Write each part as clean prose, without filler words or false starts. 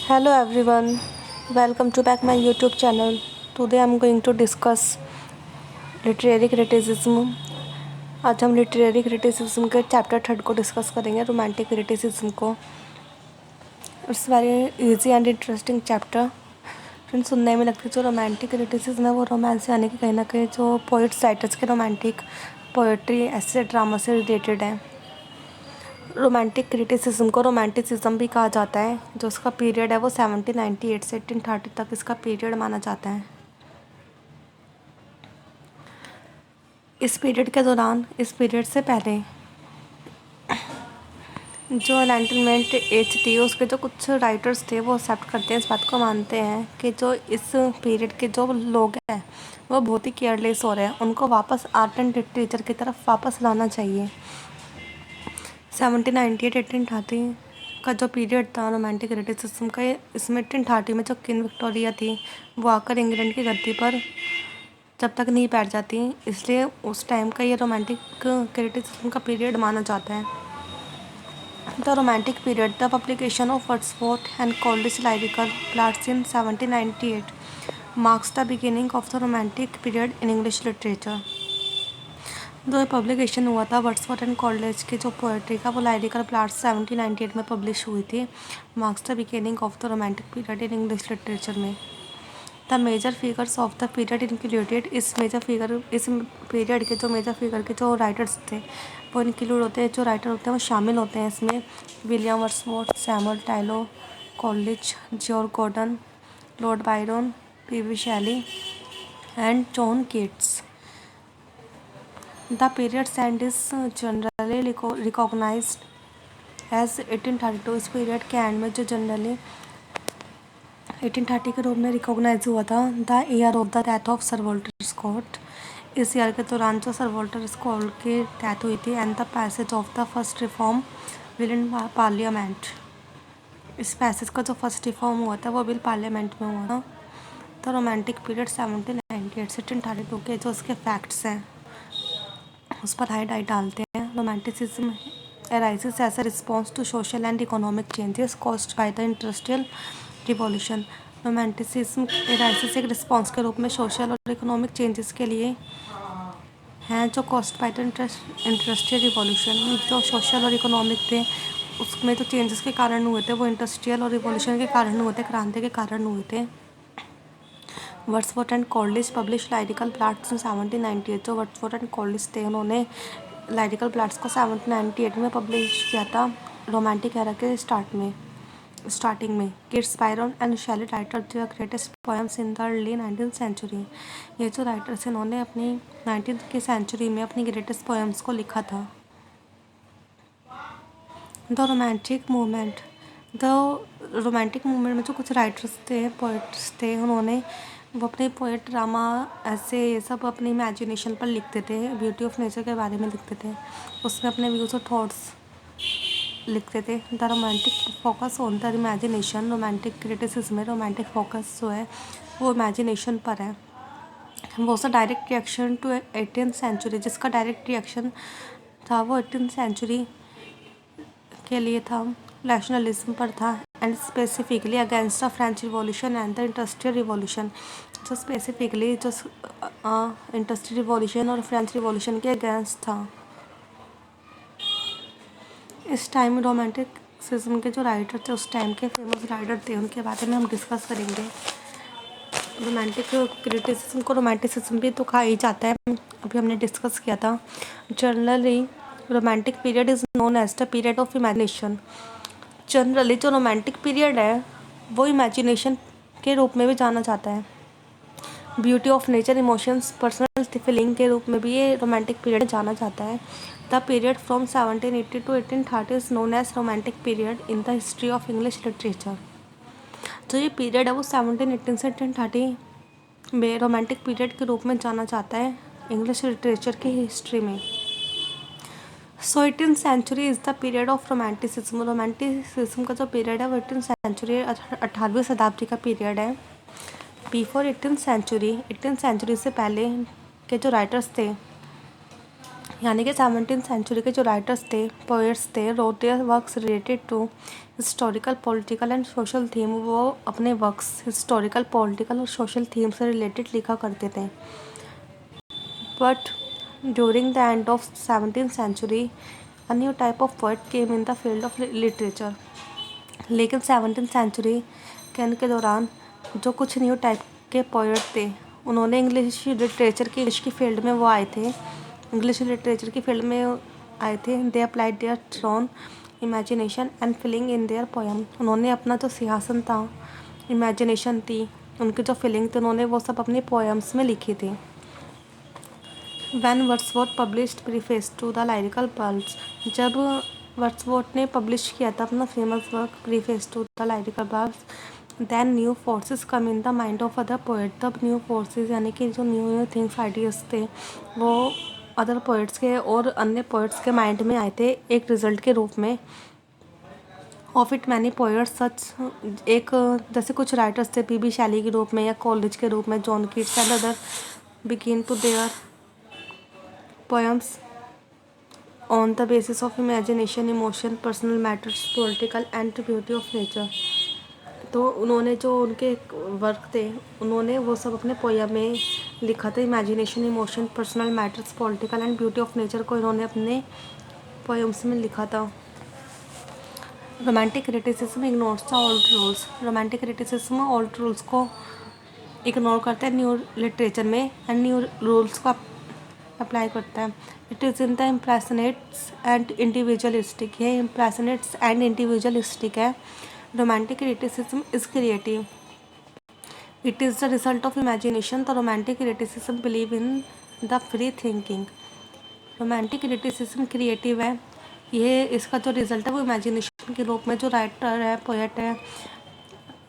Hello everyone, welcome to back my YouTube channel. Today I'm going to discuss literary criticism. आज हम literary criticism के chapter 3 को discuss करेंगे, romantic criticism को। It's very easy and interesting chapter. Friends, सुनने में लगती है जो रोमांटिक क्रिटिसिज्म है वो रोमांस यानी कि कहीं ना कहीं जो पोइट्स राइटर्स के रोमांटिक पोएट्री ऐसे ड्रामा से रिलेटेड है। रोमांटिक क्रिटिसिज्म को रोमांटिसिज्म भी कहा जाता है। जो उसका पीरियड है वो 1798 से 1830 तक इसका पीरियड माना जाता है। इस पीरियड से पहले जो एनलाइटनमेंट एज थी उसके जो कुछ राइटर्स थे वो एक्सेप्ट करते हैं, इस बात को मानते हैं कि जो इस पीरियड के जो लोग हैं वो बहुत ही केयरलेस हो रहे हैं, उनको वापस आर्ट एंड लिटरेचर की तरफ वापस लाना चाहिए। 1798 1830 का जो पीरियड था रोमांटिक क्रिटिसिज्म का, इसमें 1830 में जो क्वीन विक्टोरिया थी वो आकर इंग्लैंड की धरती पर जब तक नहीं बैठ जाती, इसलिए उस टाइम का ये रोमांटिक क्रिटिसिज्म का पीरियड माना जाता है। The romantic period, the publication of Wordsworth and Coleridge lyrical plots in 1798 marks the beginning of the romantic period in English literature. जो पब्लिकेशन हुआ था वर्ड्सवर्थ एंड कॉलेज की जो पोएट्री का वो लाइरिकल प्लॉट्स 1798 में पब्लिश हुई थी, marks the beginning of the romantic period in English literature में। The major figures of the period included, इस पीरियड के जो मेजर फिगर के जो राइटर्स थे वो इंक्लूड होते हैं, जो राइटर होते हैं वो शामिल होते हैं इसमें। William Wordsworth, Samuel Taylor, Coleridge, George Gordon, Lord Byron, P B. Shelley and John Keats. The periods end is generally recognised as 1832। इस पीरियड के एंड में जो जनरली 1830 के रूप में रिकॉग्नाइज हुआ था। The year of the death of sir Walter Scott, इस ईयर के दौरान जो सर वॉल्टर स्कॉट की डेथ हुई थी। And the passage of the first reform bill in parliament, इस पैसेज का जो फर्स्ट रिफॉर्म हुआ था वो बिल पार्लियामेंट में हुआ था। द रोमांटिक पीरियड 1798 से 1832 के जो उसके फैक्ट्स हैं उस पर हाईलाइट डालते हैं। Romanticism arises as a response to social and economic changes caused by the industrial revolution। Romanticism arises एक रिस्पॉन्स के रूप में सोशल और इकोनॉमिक चेंजेस के लिए हैं जो caused by the industrial revolution. जो सोशल और इकोनॉमिक थे उसमें जो चेंजेस के कारण हुए थे वो इंडस्ट्रियल और रिवॉल्यूशन के कारण हुए थे, क्रांति के कारण हुए थे। Wordsworth and Coleridge publish lyrical plots in 1798। जो वर्ड्सवर्थ एंड कॉलेज थे उन्होंने लाइरिकल प्लॉट्स को 1798 में पब्लिश किया था, रोमांटिक एरा के स्टार्टिंग में। Keats, Byron and Shelley writer the greatest poems in the early 19th century. ये जो राइटर्स इन्होंने अपनी 19th की सेंचुरी में अपनी ग्रेटेस्ट पोएम्स को लिखा था। द रोमांटिक मूवमेंट में जो कुछ राइटर्स थे, पोइट्स थे, उन्होंने वो अपने पोएट ड्रामा ऐसे ये सब अपनी इमेजिनेशन पर लिखते थे, ब्यूटी ऑफ नेचर के बारे में लिखते थे, उसमें अपने व्यूज़ और थॉट्स लिखते थे। The romantic focus on the imagination, romantic criticism में रोमांटिक फोकस जो है वो इमेजिनेशन पर है। वो सा direct reaction to 18th century, जिसका डायरेक्ट रिएक्शन था वो 18th सेंचुरी के लिए था, नेशनलिज्म पर था। And specifically against the French revolution and the industrial revolution, जो स्पेसिफिकली जो इंडस्ट्रियल रिवॉल्यूशन और फ्रेंच रिवॉल्यूशन के अगेंस्ट था। इस टाइम रोमांटिसिज्म के जो राइटर थे, उस टाइम के फेमस राइटर थे, उनके बारे में हम डिस्कस करेंगे। रोमांटिक क्रिटिसिज्म को रोमांटिसिज्म भी तो कहा ही जाता है, अभी हमने डिस्कस किया था। Generally romantic period is known as the period of imagination. Generally जो रोमांटिक पीरियड है वो इमेजिनेशन के रूप में भी जाना जाता है। Beauty of nature, emotions, personal feeling के रूप में भी ये रोमांटिक पीरियड जाना जाता है। The period from 1780 to 1830 is known as romantic period in the history of English literature. जो ये पीरियड है वो 1718 से 1830 में रोमांटिक पीरियड के रूप में जाना जाता है इंग्लिश लिटरेचर की हिस्ट्री में। So 18th century is the period of romanticism. Romanticism का जो पीरियड है वो 18th सेंचुरी 18वीं शताब्दी का पीरियड है। बिफोर 18th सेंचुरी से पहले के जो राइटर्स थे यानी कि 17th सेंचुरी के जो राइटर्स थे, पोएट्स थे, wrote their works related to historical, political and social theme. वो अपने वर्क्स हिस्टोरिकल, पॉलिटिकल और सोशल थीम से रिलेटेड लिखा करते थे। But during the end of 17th century a new type of poet came in the field of literature. लेकिन 17th century के अंत के दौरान जो कुछ न्यू टाइप के पोएट थे, उन्होंने इंग्लिश की फील्ड में वो आए थे, इंग्लिश लिटरेचर की फील्ड में आए थे। They applied their thrown imagination and feeling in their poem. उन्होंने अपना जो सिंहासन था, इमेजिनेशन थी, उनकी जो फीलिंग थी, उन्होंने वो सब अपने पोएम्स में लिखी थी। When Wordsworth published preface to the lyrical pearls. जब वर्ड्सवर्थ ने पब्लिश किया था अपना famous work preface to the lyrical pearls, then new forces come in the mind of other poet. तब न्यू फोर्सेस यानी कि जो न्यू थिंग्स, आइडियाज़ थे, वो अदर पोएट्स के और अन्य पोएट्स के माइंड में आए थे एक रिजल्ट के रूप में। ऑफ इट मैनी पोएट्स सच, एक जैसे कुछ राइटर्स थे पी बी शैली के रूप में या कॉलेज के रूप में, John Keats and other begin to their poems on the basis of imagination, emotion, personal matters, political and beauty of nature। तो उन्होंने जो उनके वर्क थे, उन्होंने वो सब अपने पोयम में लिखा था। Imagination, emotion, personal matters, political and beauty of nature को इन्होंने अपने पोएम्स में लिखा था। Romantic criticism ignores the old rules. Romantic criticism old rules को इग्नोर करता है न्यू लिटरेचर में, एंड न्यू रूल्स को अप्लाई करता है। It is in the impressionists and individualistic. ये इम्प्रेशनेट्स एंड इंडिविजुअलिस्टिक है। Romantic criticism is creative, it is the result of imagination. The romantic criticism believe in the free thinking. Romantic criticism creative है, ये इसका जो result है वो imagination के रूप में जो राइटर है, पोएट है,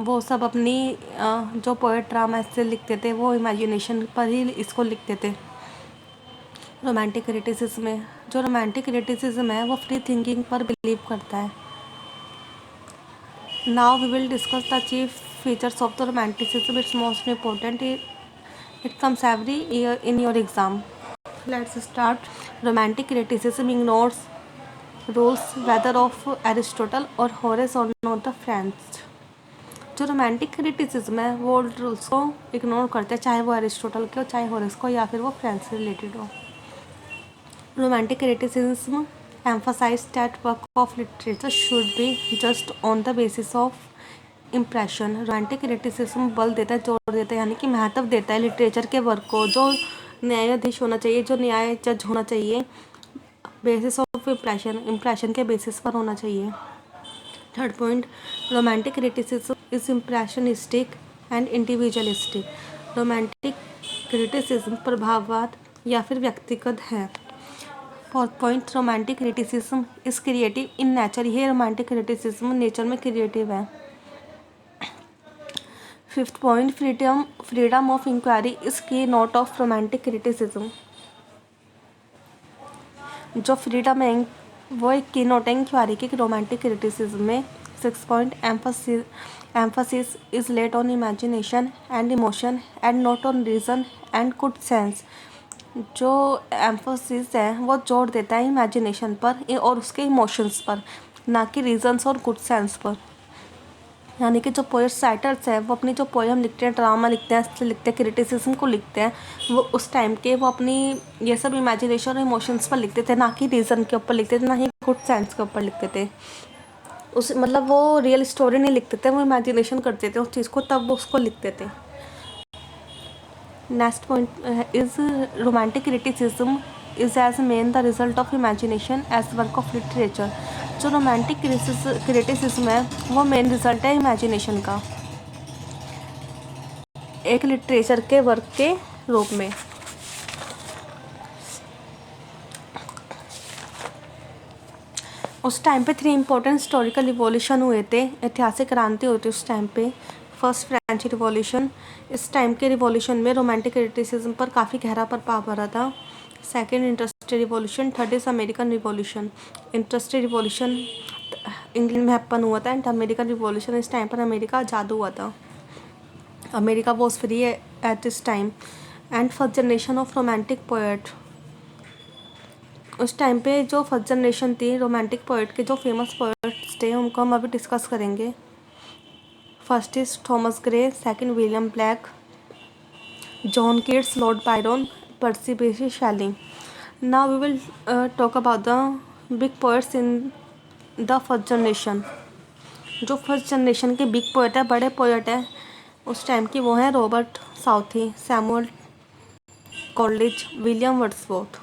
वो सब अपनी जो पोएट ड्रामा इससे लिखते थे वो इमेजिनेशन पर ही इसको लिखते थे। रोमांटिक क्रिटिसिज्म में जो रोमांटिक क्रिटिसिज्म है वो फ्री थिंकिंग पर बिलीव करता है। Now we will discuss the chief features of the romanticism. It's most important, it comes every year in your exam. Let's start. Romantic criticism ignores rules whether of Aristotle और Horace और not the French. जो romantic criticism है वो old rules को ignore करते हैं, चाहे वो एरिस्टोटल के हो, चाहे होरेस को, या फिर वो फ्रेंच से रिलेटेड हो। Romantic criticism emphasized that work of literature should be just on the basis of impression। Romantic criticism बल देता है, जोर देता है, यानी कि महत्व देता है लिटरेचर के वर्क को, जो न्यायाधीश होना चाहिए, जो न्याय जज होना चाहिए, बेसिस ऑफ इम्प्रेशन के बेसिस पर होना चाहिए। Third point, romantic criticism is impressionistic and individualistic. Romantic criticism प्रभाववाद या फिर व्यक्तिगत है। Fourth point, romantic criticism is creative in nature. ये रोमांटिक क्रिटिसिज्म नेचर में क्रिएटिव है। Fifth point, freedom of inquiry is key note of romantic criticism. जो freedom है वो एक की नोट है इंक्वायरी की रोमांटिक क्रिटिसिज्म में। Six point, emphasis is late on imagination and emotion and not on reason and good sense. जो emphasis है वो जोर देता है इमेजिनेशन पर और उसके इमोशंस पर, ना कि रीजंस और गुड सेंस पर। यानी कि जो पोएट्स, राइटर्स हैं, वो अपनी जो पोएम लिखते हैं, ड्रामा लिखते हैं, लिखते हैं, क्रिटिसिज्म को लिखते हैं, वो उस टाइम के वो अपनी ये सब इमेजिनेशन और इमोशंस पर लिखते थे, ना कि रीज़न के ऊपर लिखते थे, ना ही गुड सेंस के ऊपर लिखते थे। उस मतलब वो रियल स्टोरी नहीं लिखते थे, वो इमेजिनेशन करते थे उस चीज़ को, तब वो उसको लिखते थे। Next point is romantic criticism is as main the result of imagination as work of literature. जो रोमांटिक क्रिटिसिज्म है वो मेन रिजल्ट है इमेजिनेशन का एक लिटरेचर के वर्क के रूप में। उस टाइम पे 3 इम्पोर्टेंट हिस्टोरिकल रिवॉल्यूशन हुए थे, ऐतिहासिक क्रांति हुई थी उस टाइम पे। फर्स्ट फ्रेंच रिवॉल्यूशन, इस टाइम के रिवॉल्यूशन में रोमांटिक क्रिटिसिज्म पर काफ़ी गहरा प्रभाव पड़ा था। Second industrial revolution, third is American revolution. Industrial revolution England में हैपन हुआ था, एंड अमेरिकन रिवॉल्यूशन इस टाइम पर अमेरिका आज़ाद हुआ था। America was free at this time. And first generation of romantic poet, उस टाइम पे जो फर्स्ट जनरेशन थी रोमांटिक पोइट के, जो फेमस पोइट्स थे, उनको हम अभी डिस्कस करेंगे। First is Thomas Gray, second William Blake, John Keats, Lord Byron, Percy Bysshe Shelley. Now we will talk about the big poets in the first generation. जो first generation के big poet है, बड़े poet है उस time की, वो हैं Robert Southey, Samuel Coleridge, William Wordsworth.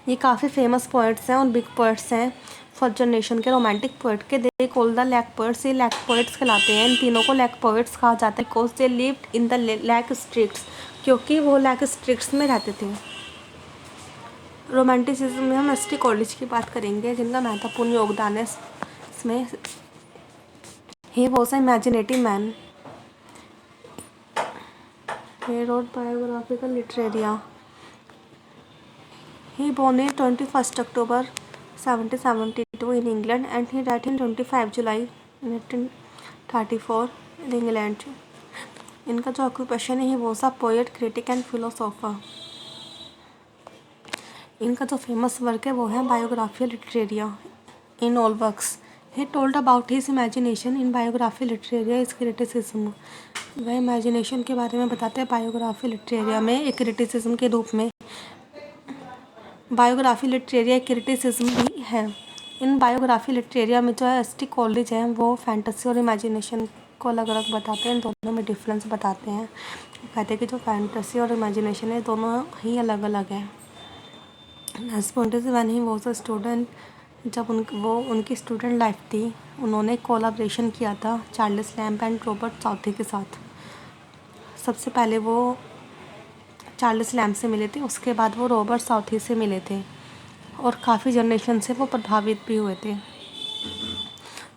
ये काफ़ी फेमस पोइट्स हैं और बिग पोइट्स हैं फर्स्ट जनरेशन के रोमांटिक पोइट के। They call the lack poets, ये लैक पोइट्स कहलाते हैं। इन तीनों को लैक पोइट्स कहा जाता है because they lived in the lake streets, क्योंकि वो लैक स्ट्रीट्स में रहते थे। रोमांटिसिज्म में हम एस टी कॉलेज की बात करेंगे, जिनका महत्वपूर्ण योगदान है इसमें। He was imaginative man, he wrote biographical literature. He born in 21st October 1772 in England and he died in 25 July 1934 in England. इनका जो ऑक्यूपेशन है, he was a poet, critic and philosopher. इनका जो फेमस वर्क है वो है Biographia Literaria in all works. He told about his imagination in biography Literaria is criticism. वह imagination के बारे में बताते हैं बायोग्राफी लिटरेरिया में एक क्रिटिसिज्म के रूप में। बायोग्राफी लिटरेरिया एक क्रिटिसिज्म भी है। इन बायोग्राफी लिटरेरिया में जो है एस टी कॉलेज है वो फैंटेसी और इमेजिनेशन को अलग अलग बताते हैं, इन दोनों में डिफरेंस बताते हैं। कहते हैं कि जो फैंटेसी और इमेजिनेशन है दोनों ही अलग अलग हैं। Next point is when he was a student, जब उनकी स्टूडेंट लाइफ थी, उन्होंने कोलैबोरेशन किया था Charles lamb and Robert Southee के साथ। सबसे पहले वो चार्ल्स लैम्ब से मिले थे, उसके बाद वो रॉबर्ट साउथी से मिले थे और काफ़ी जनरेशन से वो प्रभावित भी हुए थे।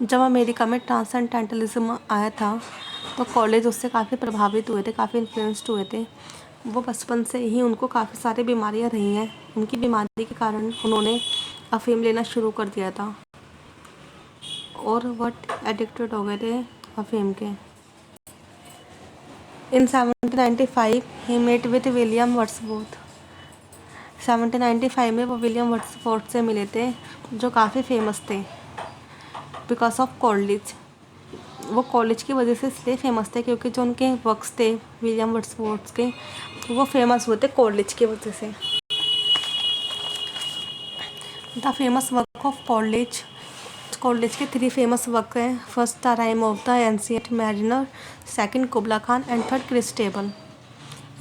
जब अमेरिका में ट्रांसेंडेंटलिज्म आया था तो कॉलेज उससे काफ़ी प्रभावित हुए थे, काफ़ी इन्फ्लुएंस्ड हुए थे। वो बचपन से ही उनको काफ़ी सारी बीमारियां रही हैं। उनकी बीमारी के कारण उन्होंने अफीम लेना शुरू कर दिया था और वह एडिक्टेड हो गए थे अफीम के। In 1795 he met with William Wordsworth. 1795 में वो विलियम वर्ड्सवर्थ से मिले थे, जो काफ़ी फेमस थे बिकॉज ऑफ कॉलेज। वो कॉलेज की वजह से इसलिए फेमस थे क्योंकि जो उनके वर्क्स थे विलियम वर्ड्सवर्थ के, वो फेमस हुए थे कॉलेज की वजह से। The famous work of Coleridge के 3 फेमस वर्क हैं। First the rhyme of the ancient mariner, second Kubla Khan and third Christabel.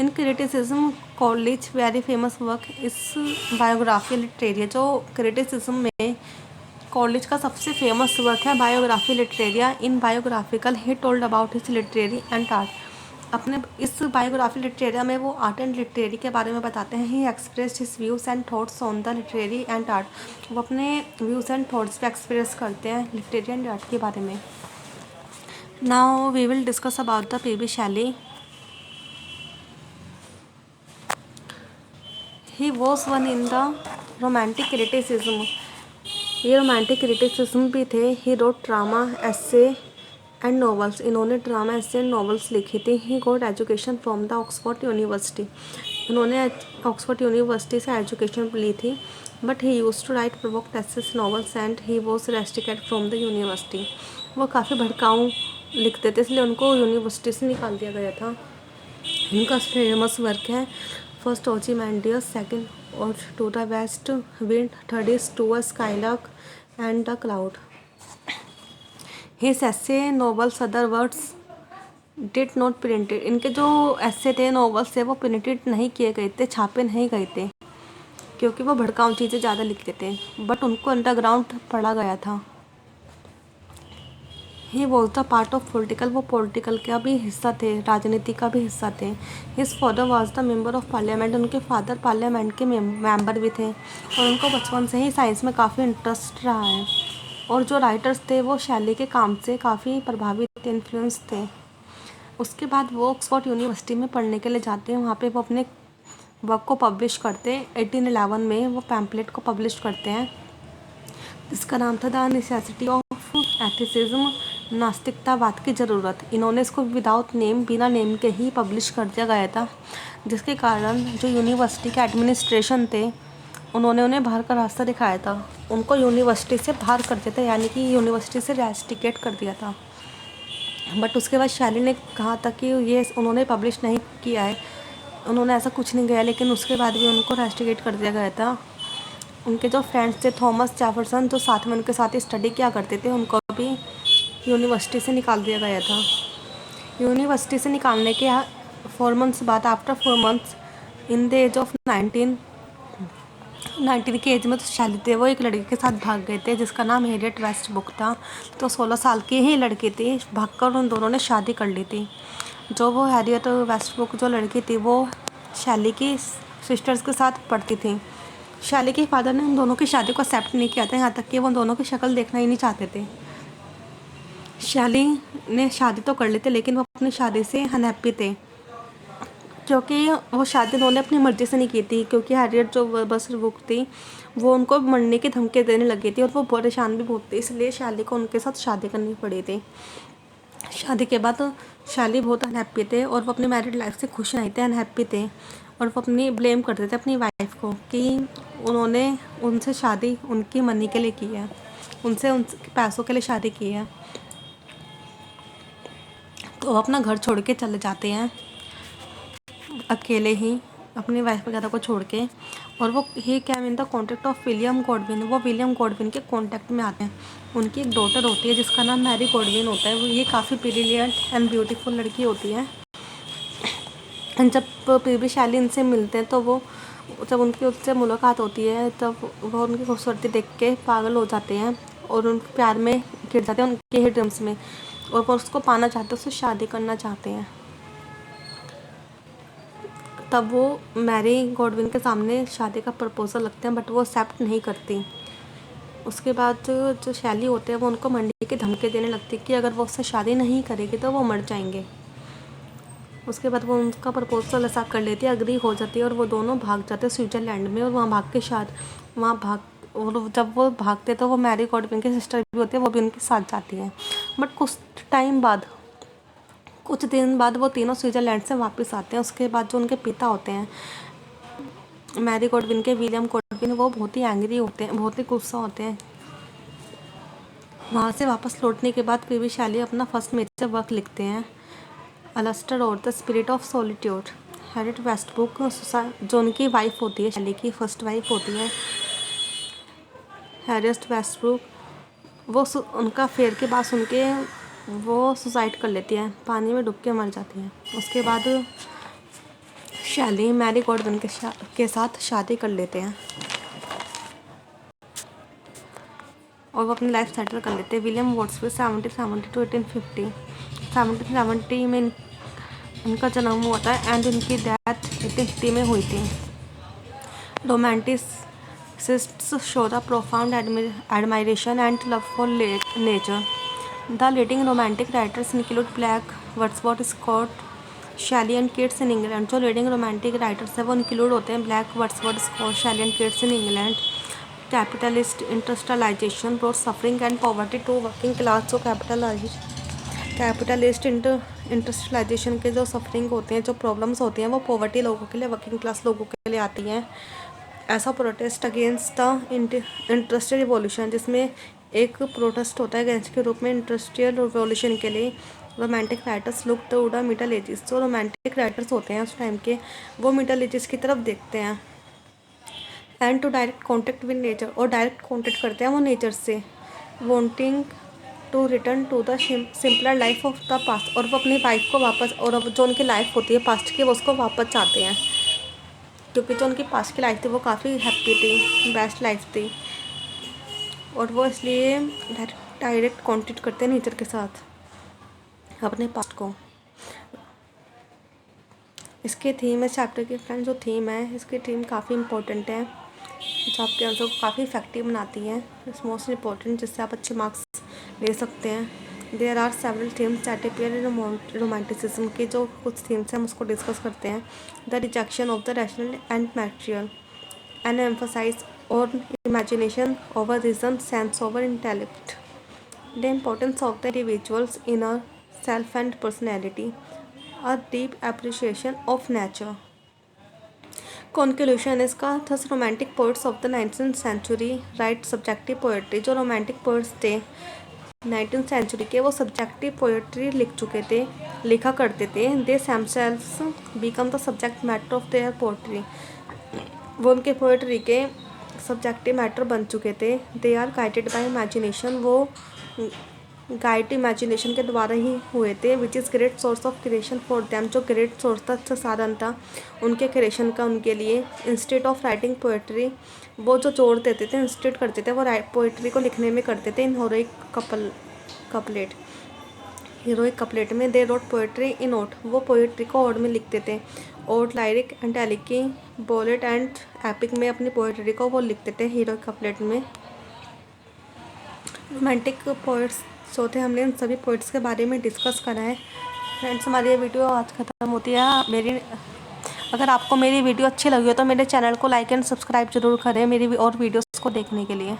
In criticism Coleridge very famous work is Biographia Literaria. जो criticism में Coleridge का सबसे famous work है Biographia Literaria. In biographical he told about his literary and art. अपने इस Biographia Literaria में वो art and literary के बारे में बताते हैं। He expressed his views and thoughts on the literary and art. वो अपने व्यूज़ एंड थॉट्स पे एक्सप्रेस करते हैं लिटरेरी एंड आर्ट के बारे में। Now we will discuss about the PB. Shelley. He was one in the romantic criticism. ये romantic criticism भी थे। He wrote drama, essay and novels. इन्होंने ड्रामा, एस्से एंड नॉवेल्स लिखी थी। He got education from the Oxford university. इन्होंने Oxford university से education ली थी, but he used to write provoked essays novels and he was restricted from the university. वो काफ़ी भड़काऊ लिखते थे, इसलिए उनको यूनिवर्सिटी से निकाल दिया गया था। इनका फेमस वर्क है फर्स्ट ओzymandias, second ode to the west wind, third is to a skylark and the cloud. His essay novels other words did not printed. इनके जो एस्से थे, नॉवेल्स थे, वो प्रिंटेड नहीं किए गए थे, छापे नहीं गए थे, क्योंकि वो भड़काऊ चीज़ें ज़्यादा लिखते थे, बट उनको अंडरग्राउंड पढ़ा गया था। He was the part of political. वो पॉलिटिकल का भी हिस्सा थे, राजनीति का भी हिस्सा थे। His father was the member of parliament. उनके फादर पार्लियामेंट के मेंबर भी थे और उनको बचपन से ही साइंस में काफ़ी इंटरेस्ट रहा है। और जो राइटर्स थे वो शैली के काम से काफ़ी प्रभावित, इन्फ्लुएंस थे। उसके बाद वो ऑक्सफोर्ड यूनिवर्सिटी में पढ़ने के लिए जाते हैं। वहाँ पे वो अपने वर्क को पब्लिश करते हैं। 1811 में वो पैम्पलेट को पब्लिश करते हैं, इसका नाम था द नेसेसिटी ऑफ एथिसिज्म, नास्तिकतावाद की ज़रूरत। इन्होंने इसको विदाउट नेम, बिना नेम के ही पब्लिश कर दिया गया था, जिसके कारण जो यूनिवर्सिटी के एडमिनिस्ट्रेशन थे उन्होंने उन्हें बाहर का रास्ता दिखाया था, उनको यूनिवर्सिटी से बाहर कर दिया था, यानी कि यूनिवर्सिटी से रैस्टिकेट कर दिया था। बट उसके बाद शैली ने कहा था कि ये उन्होंने पब्लिश नहीं किया है, उन्होंने ऐसा कुछ नहीं किया, लेकिन उसके बाद भी उनको रैस्टिकेट कर दिया गया था। उनके जो फ्रेंड्स थे थॉमस जेफरसन, जो साथ में उनके साथ स्टडी किया करते थे, उनको भी यूनिवर्सिटी से निकाल दिया गया था। यूनिवर्सिटी से निकालने के 4 मंथ्स बाद, after 4 months, in the age of 19 की एज में तो शैली थे, वो एक लड़के के साथ भाग गए थे जिसका नाम हैरियट वेस्टब्रुक था। तो 16 साल के ही लड़के थे, भागकर उन दोनों ने शादी कर ली थी। जो वो हैरियट वेस्टब्रुक जो लड़की थी वो शैली की सिस्टर्स के साथ पढ़ती थी। शैली के फादर ने उन दोनों की शादी को एक्सेप्ट नहीं किया था, यहाँ तक कि वो दोनों की शक्ल देखना ही नहीं चाहते थे। शैली ने शादी तो कर ली थी, लेकिन वो अपनी शादी से अनहैप्पी थे, क्योंकि वो शादी उन्होंने अपनी मर्ज़ी से नहीं की थी, क्योंकि हैरियट जो वेस्टब्रुक थी वो उनको मरने की धमकी देने लगी थी और वो परेशान भी बहुत थी, इसलिए शैली को उनके साथ शादी करनी पड़ी थी। शादी के बाद शैली बहुत अनहैप्पी थे और वो अपनी मैरिड लाइफ से खुश नहीं थे, अनहैप्पी थे, और वो अपनी ब्लेम करते थे अपनी वाइफ को कि उन्होंने उनसे शादी उनकी मनी के लिए की है, उनके पैसों के लिए शादी की है। तो वो अपना घर छोड़ के चले जाते हैं अकेले ही, अपनी वाइफ वगैरह को छोड़ के, और वो ही cam in the contact of William Godwin, वो विलियम गॉडविन के कॉन्टेक्ट में आते हैं। उनकी एक डॉटर होती है जिसका नाम मैरी गॉडविन होता है। वो ये काफ़ी ब्रिलियंट एंड ब्यूटीफुल लड़की होती है। जब पी शैली इनसे मिलते हैं तो वो, जब उनकी उससे मुलाकात होती है तब वो उनकी खूबसूरती देख के पागल हो जाते हैं और उन प्यार में गिर जाते हैं, उनके ही ड्रीम्स में, और वो उसको पाना चाहते हैं, उससे शादी करना चाहते हैं। तब वो मैरी गॉडविन के सामने शादी का प्रपोजल रखते हैं, बट वो एक्सेप्ट नहीं करती। उसके बाद जो शैली होते हैं वो उनको मरने की धमकी देने लगती है कि अगर वो उससे शादी नहीं करेगी तो वो मर जाएंगे। उसके बाद वो उनका प्रपोजल एक्सेप्ट कर लेती है, अग्री हो जाती है, और वो दोनों भाग जाते हैं स्विट्ज़रलैंड में, और वहाँ भाग, और जब वो भागते तो वो मैरी गॉडविन की सिस्टर भी होती है, वो भी उनके साथ जाती है। बट कुछ दिन बाद वो तीनों स्विट्ज़रलैंड से वापस आते हैं। उसके बाद जो उनके पिता होते हैं मैरी गॉडविन के, विलियम गॉडविन, वो बहुत ही एंग्री होते हैं, बहुत ही गुस्सा होते हैं। वहाँ से वापस लौटने के बाद पी शैली अपना फर्स्ट मेजर वर्क लिखते हैं, अलस्टर और the spirit of solitude. Harriet Westbrook जो उनकी वाइफ होती है, शैली की फर्स्ट वाइफ होती है हैरियट वेस्टब्रुक, वो उनका फेयर के बाद सुन के वो सुसाइड कर लेती है, पानी में डूब के मर जाती है। उसके बाद शैली मैरी गॉडविन के साथ शादी कर लेते हैं और वो अपनी लाइफ सेटल कर लेते हैं। विलियम वर्ड्सवर्थ 1770 to 1850, 1770 में इनका जन्म हुआ था एंड इनकी डेथ 1850 में हुई थी। Romanticists show the profound admiration and love for nature. The leading romantic writers include Black, Wordsworth, Scott, Shelley and Keats in England. जो लीडिंग रोमांटिक राइटर्स हैं वो इंक्लूड होते हैं Blake, Wordsworth, Scott, Shelley and Keats in England. Capitalist industrialization brought suffering and poverty to working class. जो capitalist industrialization के जो suffering होते हैं, जो प्रॉब्लम्स होती हैं, वो पॉवर्टी लोगों के लिए, वर्किंग क्लास लोगों के लिए आती हैं। ऐसा protest against the industrial revolution, जिसमें एक प्रोटेस्ट होता है अगेंस्ट के रूप में इंडस्ट्रियल रिवॉल्यूशन के लिए। Romantic writers look to the middle ages. जो रोमांटिक राइटर्स होते हैं उस टाइम के, वो मिडल एजेस की तरफ देखते हैं। And to direct contact with nature, और डायरेक्ट कॉन्टेक्ट करते हैं वो नेचर से। Wanting to return to the simpler life of the past, और वो अपनी वाइफ को वापस, और अब जो उनकी लाइफ होती है पास्ट की, वो उसको वापस चाहते हैं, क्योंकि जो उनकी पास्ट की लाइफ थी वो काफ़ी हैप्पी थी, बेस्ट लाइफ थी, और वो इसलिए डायरेक्ट कॉन्टेक्ट करते हैं नेचर के साथ अपने पास्ट को। इसके थीम, इस चैप्टर की फ्रेंड जो थीम है, इसकी थीम काफ़ी इंपॉर्टेंट है, जो आपके आंसर को काफ़ी इफेक्टिव बनाती है। इट्स मोस्ट इम्पॉर्टेंट, जिससे आप अच्छे मार्क्स ले सकते हैं। There are several themes that appear in romanticism की जो कुछ थीम्स हैं हम उसको डिस्कस करते हैं। The rejection of the rational and material, an emphasize और imagination over reason, sense over intellect, the importance of the individual's inner self and personality, a deep appreciation of nature. Conclusion इसका, thus romantic poets of the 19th century wrote subjective poetry. जो romantic poets थे 19th century के, वो subjective poetry लिखा करते थे। They themselves become the subject matter of their poetry. वो उनके पोएट्री के सब्जेक्टिव मैटर बन चुके थे। They are guided by imagination, वो गाइड इमेजिनेशन के द्वारा ही हुए थे। Which is great source of creation for them, जो ग्रेट सोर्स था, अच्छा साधन था उनके क्रिएशन का उनके लिए। इंस्टेड ऑफ राइटिंग पोएट्री, वो जो जोड़ देते थे, इंस्टेड करते थे, वो पोएट्री को लिखने में करते थे इन हीरोइक कपलेट में। दे रोट पोएट्री इन ओट, वो पोएट्री को ओड में लिखते थे। Ode, lyric and elegy, ballad and epic में अपनी पोएट्री को वो लिखते थे हीरोइक कपलेट में। रोमांटिक पोइट्स जो थे, हमने उन सभी पोइट्स के बारे में डिस्कस करा है। फ्रेंड्स, हमारी ये वीडियो आज ख़त्म होती है। अगर आपको मेरी वीडियो अच्छी लगी हो तो मेरे चैनल को लाइक एंड सब्सक्राइब जरूर करें मेरी और वीडियोस को देखने के लिए।